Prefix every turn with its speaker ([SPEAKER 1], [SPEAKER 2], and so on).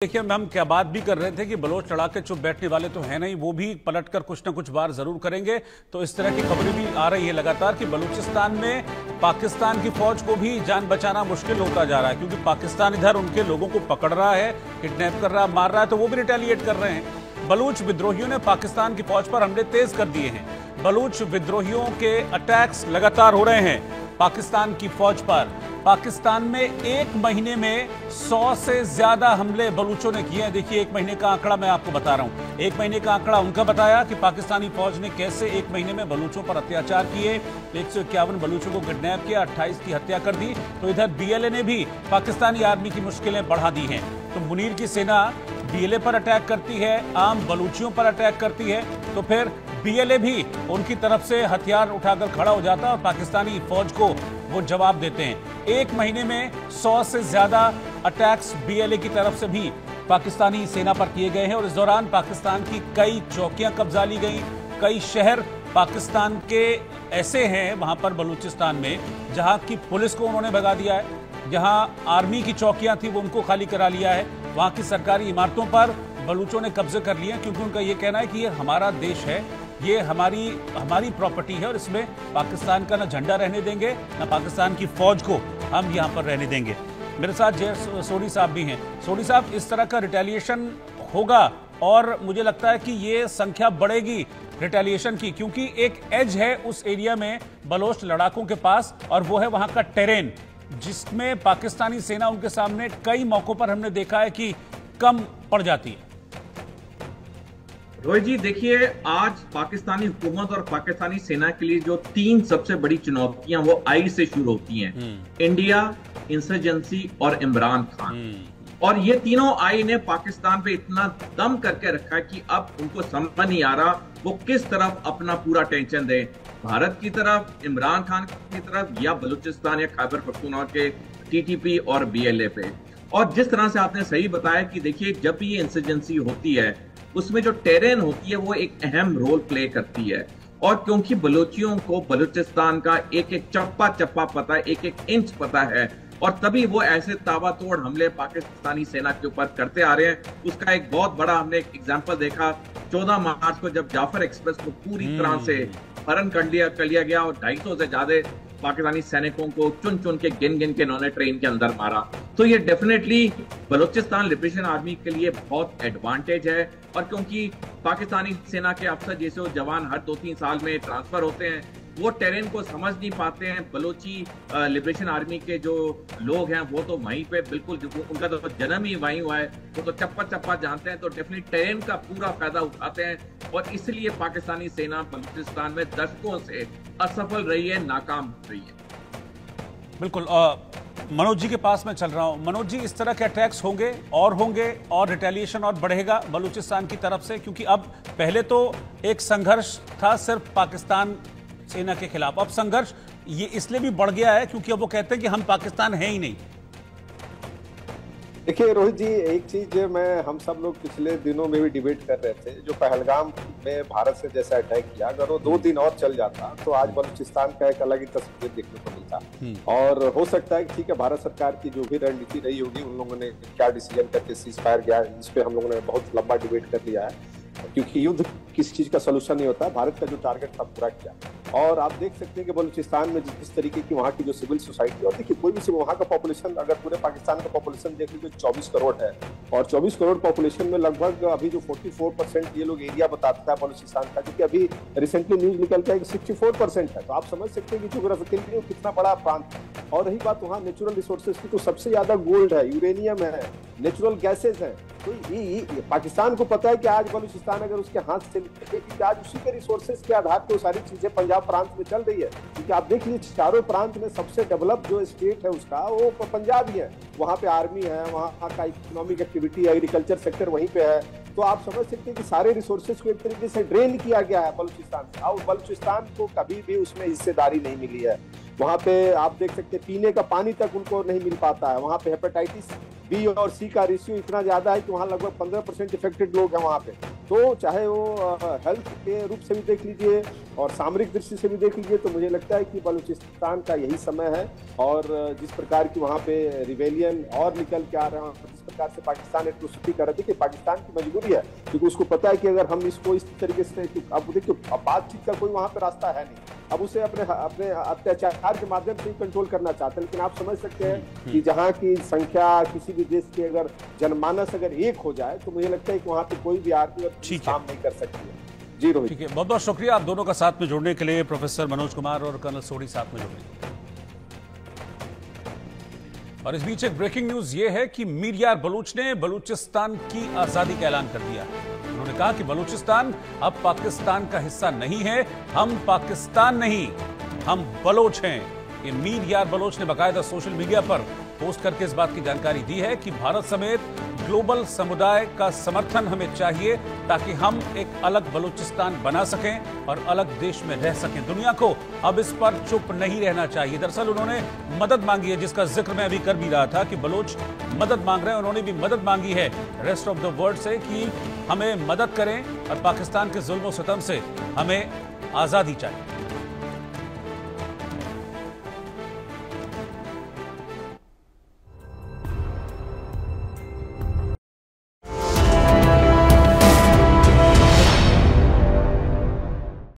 [SPEAKER 1] देखिए हम क्या बात भी कर रहे थे कि बलोच लड़ा के चुप बैठने वाले तो हैं नहीं, वो भी पलटकर कुछ ना कुछ बार जरूर करेंगे। तो इस तरह की खबरें भी आ रही है लगातार कि बलूचिस्तान में पाकिस्तान की फौज को भी जान बचाना मुश्किल होता जा रहा है, क्योंकि पाकिस्तान इधर उनके लोगों को पकड़ रहा है, किडनैप कर रहा है, मार रहा है, तो वो भी रिटेलिएट कर रहे हैं। बलूच विद्रोहियों ने पाकिस्तान की फौज पर हमले तेज कर दिए हैं। बलूच विद्रोहियों के अटैक्स लगातार हो रहे हैं पाकिस्तान की फौज पर। पाकिस्तान में एक महीने में 100 से ज्यादा हमले बलूचों ने किए हैं। देखिए एक महीने का आंकड़ा मैं आपको बता रहा हूं। एक महीने का आंकड़ा उनका बताया कि पाकिस्तानी फौज ने कैसे एक महीने में बलूचों पर अत्याचार किए। 151 बलूचों को किडनैप किया, 28 की हत्या कर दी। तो इधर बीएलए ने भी पाकिस्तानी आर्मी की मुश्किलें बढ़ा दी हैं। तो मुनीर की सेना बीएलए पर अटैक करती है, आम बलूचियों पर अटैक करती है, तो फिर बीएलए भी उनकी तरफ से हथियार उठाकर खड़ा हो जाता है और पाकिस्तानी फौज को वो जवाब देते हैं। एक महीने में 100 से ज्यादा अटैक्स बीएलए की तरफ से भी पाकिस्तानी सेना पर किए गए हैं और इस दौरान पाकिस्तान की कई चौकियां कब्जा ली गई। कई शहर पाकिस्तान के ऐसे हैं वहां पर बलूचिस्तान में जहां की पुलिस को उन्होंने भगा दिया है, जहां आर्मी की चौकियां थी वो उनको खाली करा लिया है। वहां की सरकारी इमारतों पर बलूचों ने कब्जे कर लिए, क्योंकि उनका ये कहना है कि ये हमारा देश है, ये हमारी प्रॉपर्टी है और इसमें पाकिस्तान का ना झंडा रहने देंगे, ना पाकिस्तान की फौज को हम यहाँ पर रहने देंगे। मेरे साथ जय सोनी साहब भी हैं। सोनी साहब, इस तरह का रिटेलिएशन होगा और मुझे लगता है कि ये संख्या बढ़ेगी रिटेलिएशन की, क्योंकि एक एज है उस एरिया में बलोच लड़ाकों के पास और वो है वहां का टेरेन, जिसमें पाकिस्तानी सेना उनके सामने कई मौकों पर हमने देखा है कि कम पड़ जाती है।
[SPEAKER 2] रोहित जी, देखिए आज पाकिस्तानी हुकूमत और पाकिस्तानी सेना के लिए जो तीन सबसे बड़ी चुनौतियां वो आई से शुरू होती हैं, इंडिया, इंसर्जेंसी और इमरान खान। और ये तीनों आई ने पाकिस्तान पे इतना दम करके रखा है कि अब उनको समझ नहीं आ रहा वो किस तरफ अपना पूरा टेंशन दे, भारत की तरफ, इमरान खान की तरफ, या बलूचिस्तान या खैबर पख्तूनख्वा के टीटीपी और बीएलए पे। और जिस तरह से आपने सही बताया कि देखिए जब भी ये इंसर्जेंसी होती है उसमें जो टेरेन होती है वो एक अहम रोल प्ले करती है। और क्योंकि बलोचियों को बलूचिस्तान का एक एक चप्पा चप्पा पता है, एक एक इंच पता है, और तभी वो ऐसे ताबड़तोड़ हमले पाकिस्तानी सेना के ऊपर करते आ रहे हैं। उसका एक बहुत बड़ा हमने एक एग्जांपल देखा 14 मार्च को, जब जाफर एक्सप्रेस को पूरी तरह से हरण कर लिया गया और 250 से ज्यादा पाकिस्तानी सैनिकों को चुन चुन के गिन गिन के इन्होंने ट्रेन के अंदर मारा। तो ये डेफिनेटली बलूचिस्तान लिबरेशन आर्मी के लिए बहुत एडवांटेज है। और क्योंकि पाकिस्तानी सेना के अफसर जैसे वो जवान हर 2-3 साल में ट्रांसफर होते हैं, वो टेरेन को समझ नहीं पाते हैं। बलोची लिबरेशन आर्मी के जो लोग हैं वो तो वहीं पे बिल्कुल, उनका तो जन्म ही वहीं हुआ है, वो तो चप्पा चप्पा जानते हैं, तो डेफिनेटली टेरेन का पूरा फायदा उठाते हैं। और इसलिए पाकिस्तानी सेना बलूचिस्तान में दशकों से असफल रही है, नाकाम रही है।
[SPEAKER 1] बिल्कुल। मनोज जी के पास मैं चल रहा हूं। मनोज जी, इस तरह के अटैक्स होंगे और रिटेलिएशन और बढ़ेगा बलूचिस्तान की तरफ से, क्योंकि अब पहले तो एक संघर्ष था सिर्फ पाकिस्तान सेना के खिलाफ, अब संघर्ष ये इसलिए भी बढ़ गया है क्योंकि अब वो कहते हैं कि हम पाकिस्तान है ही नहीं।
[SPEAKER 3] देखिए रोहित जी, एक चीज हम सब लोग पिछले दिनों में भी डिबेट कर रहे थे, जो पहलगाम में भारत से जैसा अटैक किया, अगर वो 2 दिन और चल जाता तो आज बलूचिस्तान का एक अलग ही तस्वीर देखने को मिलता। और हो सकता है कि ठीक है, भारत सरकार की जो भी रणनीति रही होगी, उन लोगों ने क्या डिसीजन करके सीज फायर किया, इस पे हम लोगों ने बहुत लंबा डिबेट कर लिया है, क्योंकि युद्ध किसी चीज का सोल्यूशन नहीं होता। भारत का जो टारगेट था पूरा किया। और आप देख सकते हैं कि बलूचिस्तान में जिस तरीके की वहाँ की जो सिविल सोसाइटी, और देखिए कोई भी वहाँ का पॉपुलेशन, अगर पूरे पाकिस्तान का पॉपुलेशन देख लीजिए 24 करोड़ है, और 24 करोड़ पॉपुलेशन में लगभग अभी जो 44% ये लोग एरिया बताता है बलूचिस्तान का, क्योंकि अभी रिसेंटली न्यूज निकल के 64% है। तो आप समझ सकते हैं कि ज्योग्राफिकली कितना बड़ा प्रांत है। और रही बात वहाँ नेचुरल रिसोर्सेज की, तो सबसे ज्यादा गोल्ड है, यूरेनियम है, नेचुरल गैसेज है। तो ये पाकिस्तान को पता है कि आज बलूचिस्तान अगर उसके हाथ से निकलेगी, आज उसी के रिसोर्सेज के आधार पर सारी चीजें पंजाब प्रांत में चल रही है। क्योंकि आप देख लीजिए चारों प्रांत में सबसे डेवलप जो स्टेट है उसका वो पंजाब ही है। वहाँ पे आर्मी है, वहाँ का इकोनॉमिक एक्टिविटी, एग्रीकल्चर सेक्टर वहीं पे है। तो आप समझ सकते हैं कि सारे रिसोर्सेज को एक तरीके से ड्रेन किया गया है बलूचिस्तान से, और बलूचिस्तान को कभी भी उसमें हिस्सेदारी नहीं मिली है। वहाँ पे आप देख सकते हैं पीने का पानी तक उनको नहीं मिल पाता है। वहाँ पे हेपेटाइटिस बी और सी का रेशियो इतना ज्यादा है कि वहाँ लगभग 15% इफेक्टेड लोग हैं वहाँ पे। तो चाहे वो हेल्थ के रूप से भी देख लीजिए और सामरिक दृष्टि से भी देख लीजिए, तो मुझे लगता है कि बलूचिस्तान का यही समय है। और जिस प्रकार की वहाँ पे रिवेलियन और निकल के आ रहा है, प्रकार से पाकिस्तान एट्रोसिटी कर रहे थे कि पाकिस्तान की मजबूरी है, क्योंकि उसको पता है कि अगर हम इसको इस तरीके से, अब देखिए अब बातचीत का कोई वहां पे रास्ता है नहीं, अब उसे अपने अत्याचार के माध्यम से ही कंट्रोल करना चाहते हैं। लेकिन आप समझ सकते हैं कि जहां की संख्या किसी भी देश के अगर जनमानस अगर एक हो जाए तो मुझे लगता है कि वहां पे कोई भी आर्मी काम नहीं कर सकती है। जी रोहित,
[SPEAKER 1] ठीक है, बहुत बहुत शुक्रिया आप दोनों का साथ में जुड़ने के लिए, प्रोफेसर मनोज कुमार और कर्नल सोढी साथ में जुड़ने। और इस बीच एक ब्रेकिंग न्यूज ये है कि मीर यार बलूच ने बलूचिस्तान की आजादी का ऐलान कर दिया। उन्होंने कहा कि बलूचिस्तान अब पाकिस्तान का हिस्सा नहीं है, हम पाकिस्तान नहीं, हम बलोच हैं। ये मीर यार बलोच ने बाकायदा सोशल मीडिया पर पोस्ट करके इस बात की जानकारी दी है कि भारत समेत ग्लोबल समुदाय का समर्थन हमें चाहिए ताकि हम एक अलग बलूचिस्तान बना सकें और अलग देश में रह सकें। दुनिया को अब इस पर चुप नहीं रहना चाहिए। दरअसल उन्होंने मदद मांगी है, जिसका जिक्र मैं अभी कर भी रहा था कि बलोच मदद मांग रहे हैं। उन्होंने भी मदद मांगी है रेस्ट ऑफ द वर्ल्ड से कि हमें मदद करें और पाकिस्तान के जुल्म और सितम से हमें आजादी चाहिए।